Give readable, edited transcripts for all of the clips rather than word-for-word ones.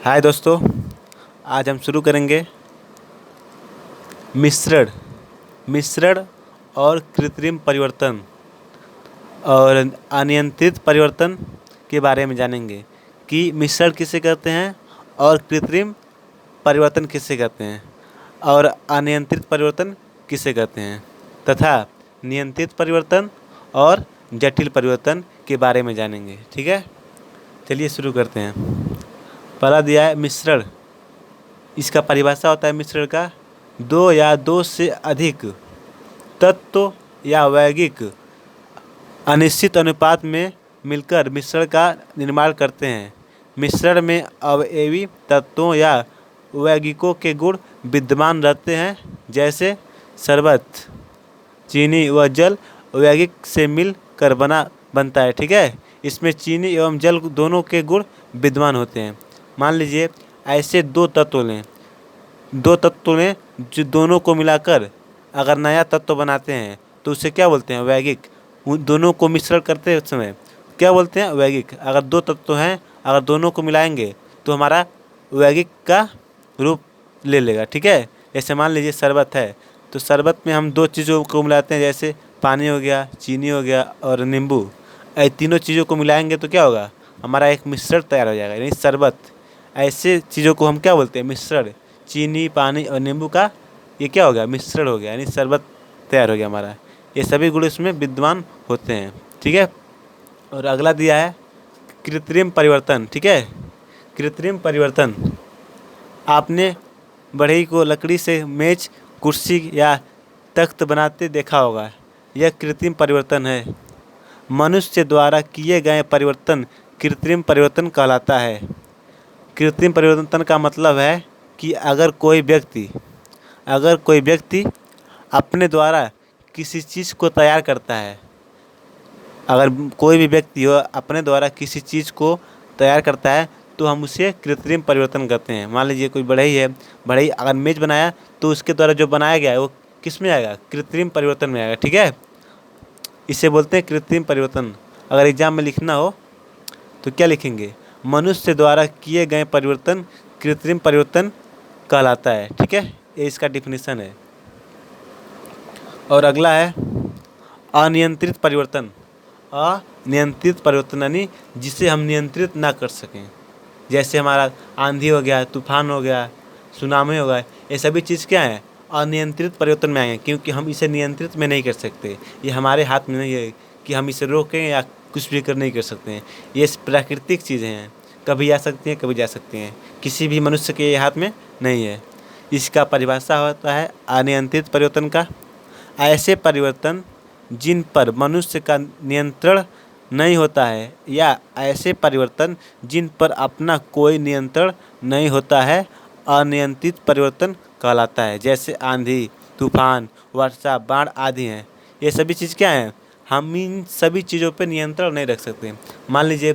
हाय दोस्तों, आज हम शुरू करेंगे मिश्रण मिश्रण और कृत्रिम परिवर्तन और अनियंत्रित परिवर्तन के बारे में जानेंगे कि मिश्रण किसे कहते हैं और कृत्रिम परिवर्तन किसे कहते हैं और अनियंत्रित परिवर्तन किसे कहते हैं तथा नियंत्रित परिवर्तन और जटिल परिवर्तन के बारे में जानेंगे। ठीक है, चलिए शुरू करते हैं। पहला दिया है मिश्रण। इसका परिभाषा होता है मिश्रण का दो या दो से अधिक तत्व या यौगिक अनिश्चित अनुपात में मिलकर मिश्रण का निर्माण करते हैं। मिश्रण में अवयवी तत्वों या यौगिकों के गुण विद्यमान रहते हैं, जैसे शरबत, चीनी व जल यौगिक से मिलकर बनता है। ठीक है, इसमें चीनी एवं जल दोनों के गुण विद्यमान होते हैं। मान लीजिए ऐसे दो तत्व लें जो दोनों को मिलाकर अगर नया तत्व बनाते हैं तो उसे क्या बोलते हैं? यौगिक। उन दोनों को मिश्रण करते समय क्या बोलते हैं? यौगिक। अगर दो तत्व हैं, अगर दोनों को मिलाएंगे तो हमारा यौगिक का रूप ले लेगा। ठीक है, जैसे मान लीजिए शरबत है तो शरबत में हम दो चीज़ों को मिलाते हैं, जैसे पानी हो गया, चीनी हो गया और नींबू। ये तीनों चीज़ों को मिलाएंगे तो क्या होगा? हमारा एक मिश्रण तैयार हो जाएगा, यानी शरबत। ऐसे चीज़ों को हम क्या बोलते हैं? मिश्रण। चीनी, पानी और नींबू का ये क्या हो गया? मिश्रण हो गया, यानी शरबत तैयार हो गया हमारा। ये सभी गुण इसमें विद्यमान होते हैं। ठीक है, और अगला दिया है कृत्रिम परिवर्तन। ठीक है, कृत्रिम परिवर्तन। आपने बढ़ई को लकड़ी से मेज, कुर्सी या तख्त बनाते देखा होगा। यह कृत्रिम परिवर्तन है। मनुष्य द्वारा किए गए परिवर्तन कृत्रिम परिवर्तन कहलाता है। कृत्रिम परिवर्तन का मतलब है कि अगर कोई व्यक्ति अपने द्वारा किसी चीज़ को तैयार करता है, अगर कोई भी व्यक्ति हो अपने द्वारा किसी चीज़ को तैयार करता है तो हम उसे कृत्रिम परिवर्तन कहते हैं। मान लीजिए कोई बढ़ई है, बढ़ई अगर मेज बनाया तो उसके द्वारा जो बनाया गया है वो किस में आएगा? कृत्रिम परिवर्तन में आएगा। ठीक है, इसे बोलते हैं कृत्रिम परिवर्तन। अगर एग्जाम में लिखना हो तो क्या लिखेंगे? मनुष्य द्वारा किए गए परिवर्तन कृत्रिम परिवर्तन कहलाता है। ठीक है, ये इसका डिफिनीशन है। और अगला है अनियंत्रित परिवर्तन। अनियंत्रित परिवर्तन यानी जिसे हम नियंत्रित ना कर सकें, जैसे हमारा आंधी हो गया, तूफान हो गया, सुनामी हो गया। ये सभी चीज़ क्या है? अनियंत्रित परिवर्तन में आएंगे, क्योंकि हम इसे नियंत्रित में नहीं कर सकते। ये हमारे हाथ में नहीं है कि हम इसे रोकें या कुछ भी नहीं कर सकते हैं। ये प्राकृतिक चीज़ें हैं, कभी आ सकती हैं, कभी जा सकती हैं। किसी भी मनुष्य के हाथ में नहीं है। इसका परिभाषा होता है अनियंत्रित परिवर्तन का ऐसे परिवर्तन जिन पर मनुष्य का नियंत्रण नहीं होता है, या ऐसे परिवर्तन जिन पर अपना कोई नियंत्रण नहीं होता है, अनियंत्रित परिवर्तन कहलाता है। जैसे आंधी, तूफान, वर्षा, बाढ़ आदि हैं। ये सभी चीज़ क्या हैं? हम इन सभी चीज़ों पर नियंत्रण नहीं रख सकते। मान लीजिए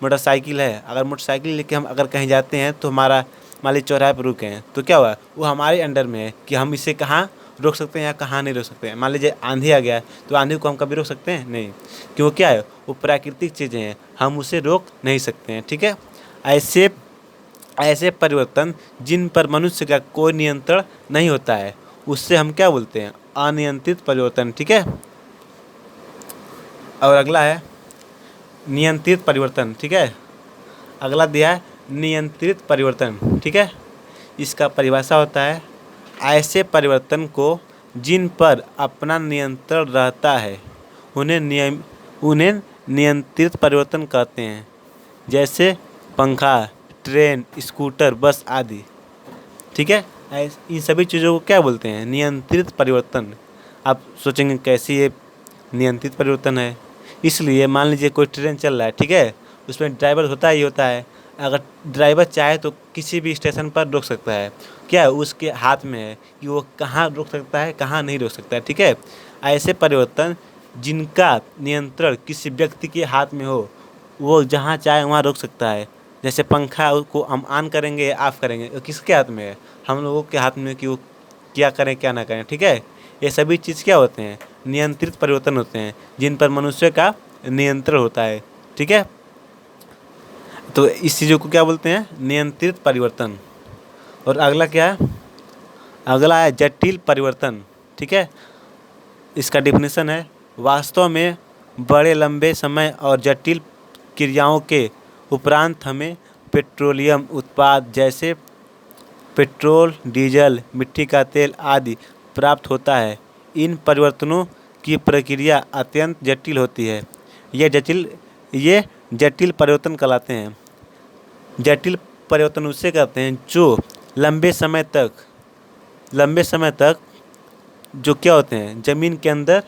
मोटरसाइकिल है, अगर मोटरसाइकिल लेके हम अगर कहीं जाते हैं तो हमारा मान लीजिए चौराहे पर रुके हैं तो क्या हुआ? वो हमारे अंडर में है कि हम इसे कहाँ रोक सकते हैं या कहाँ नहीं रोक सकते हैं। मान लीजिए आंधी आ गया तो आंधी को हम कभी रोक सकते हैं? नहीं, क्यों? क्या है? वो प्राकृतिक चीज़ें हैं, हम उसे रोक नहीं सकते हैं। ठीक है, ऐसे परिवर्तन जिन पर मनुष्य का कोई नियंत्रण नहीं होता है, उससे हम क्या बोलते हैं? अनियंत्रित परिवर्तन। ठीक है, और अगला है नियंत्रित परिवर्तन। ठीक है, अगला दिया है नियंत्रित परिवर्तन। ठीक है, इसका परिभाषा होता है ऐसे परिवर्तन को जिन पर अपना नियंत्रण रहता है उन्हें नियंत्रित परिवर्तन कहते हैं, जैसे पंखा, ट्रेन, स्कूटर, बस आदि। ठीक है, इन सभी चीज़ों को क्या बोलते हैं? नियंत्रित परिवर्तन। आप सोचेंगे कैसे ये नियंत्रित परिवर्तन है? इसलिए मान लीजिए कोई ट्रेन चल रहा है, ठीक है, उसमें ड्राइवर होता ही होता है। अगर ड्राइवर चाहे तो किसी भी स्टेशन पर रोक सकता है। क्या है? उसके हाथ में है कि वो कहाँ रोक सकता है, कहाँ नहीं रोक सकता है। ठीक है, ऐसे परिवर्तन जिनका नियंत्रण किसी व्यक्ति के हाथ में हो, वो जहाँ चाहे वहाँ रोक सकता है। जैसे पंखा को हम ऑन करेंगे या ऑफ करेंगे, वो किसके हाथ में है? हम लोगों के हाथ में कि वो क्या करें क्या ना करें। ठीक है, ये सभी चीज़ क्या होते हैं? नियंत्रित परिवर्तन होते हैं, जिन पर मनुष्य का नियंत्रण होता है। ठीक है, तो इस चीज़ों को क्या बोलते हैं? नियंत्रित परिवर्तन। और अगला क्या है? अगला है जटिल परिवर्तन। ठीक है, इसका डेफिनेशन है वास्तव में बड़े लंबे समय और जटिल क्रियाओं के उपरांत हमें पेट्रोलियम उत्पाद जैसे पेट्रोल, डीजल, मिट्टी का तेल आदि प्राप्त होता है। इन परिवर्तनों की प्रक्रिया अत्यंत जटिल होती है। ये जटिल परिवर्तन कहलाते हैं। जटिल परिवर्तन उससे कहते हैं जो लंबे समय तक जो क्या होते हैं, ज़मीन के अंदर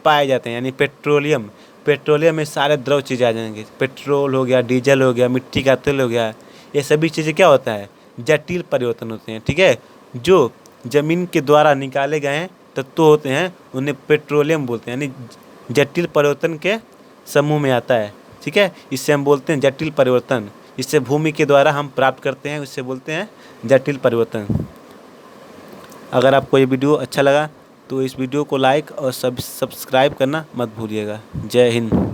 पाए जाते हैं। यानी पेट्रोलियम में सारे द्रव चीज़ें आ जाएंगे। पेट्रोल हो गया, डीजल हो गया, मिट्टी का तेल हो गया, ये सभी चीज़ें क्या होता है? जटिल परिवर्तन होते हैं। ठीक है, जो ज़मीन के द्वारा निकाले गए हैं तत्व होते हैं उन्हें पेट्रोलियम बोलते हैं। यानी जटिल परिवर्तन के समूह में आता है। ठीक है, इससे हम बोलते हैं जटिल परिवर्तन। इससे भूमि के द्वारा हम प्राप्त करते हैं, उससे बोलते हैं जटिल परिवर्तन। अगर आपको ये वीडियो अच्छा लगा तो इस वीडियो को लाइक और सब्सक्राइब करना मत भूलिएगा। जय हिंद।